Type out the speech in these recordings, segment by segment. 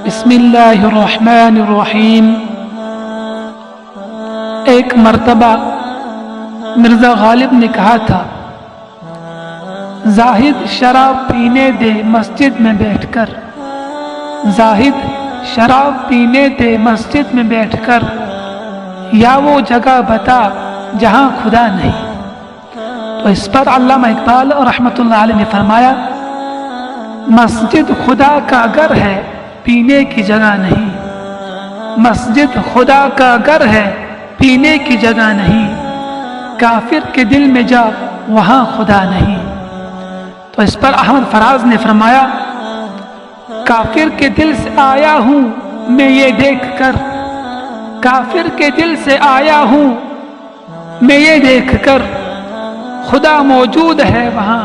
بسم اللہ الرحمن الرحیم۔ ایک مرتبہ مرزا غالب نے کہا تھا، زاہد شراب پینے دے مسجد میں بیٹھ کر، زاہد شراب پینے دے مسجد میں بیٹھ کر، یا وہ جگہ بتا جہاں خدا نہیں۔ تو اس پر علامہ اقبال رحمۃ اللہ علیہ نے فرمایا، مسجد خدا کا گھر ہے پینے کی جگہ نہیں، مسجد خدا کا گھر ہے پینے کی جگہ نہیں، کافر کے دل میں جا وہاں خدا نہیں۔ تو اس پر احمد فراز نے فرمایا، کافر کے دل سے آیا ہوں میں یہ دیکھ کر، کافر کے دل سے آیا ہوں میں یہ دیکھ کر، خدا موجود ہے وہاں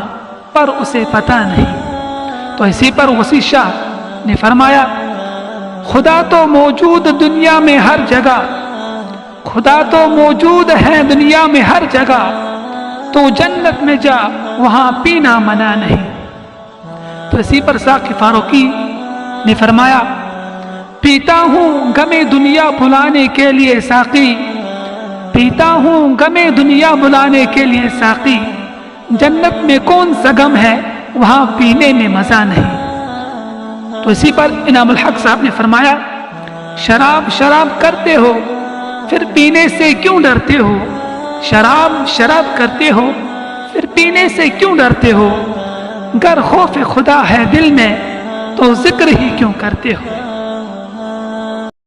پر اسے پتہ نہیں۔ تو اسی پر وسیع شاہ نے فرمایا، خدا تو موجود دنیا میں ہر جگہ، خدا تو موجود ہے دنیا میں ہر جگہ، تو جنت میں جا وہاں پینا منع نہیں۔ تو اسی پر ساقی فاروقی نے فرمایا، پیتا ہوں غمِ دنیا بھلانے کے لیے ساقی، پیتا ہوں غمِ دنیا بھلانے کے لیے ساقی، جنت میں کون سا غم ہے وہاں پینے میں مزہ نہیں۔ تو اسی پر انعام الحق صاحب نے فرمایا، شراب شراب کرتے ہو پھر پینے سے کیوں ڈرتے ہو، شراب شراب کرتے ہو پھر پینے سے کیوں ڈرتے ہو، گر خوف خدا ہے دل میں تو ذکر ہی کیوں کرتے ہو۔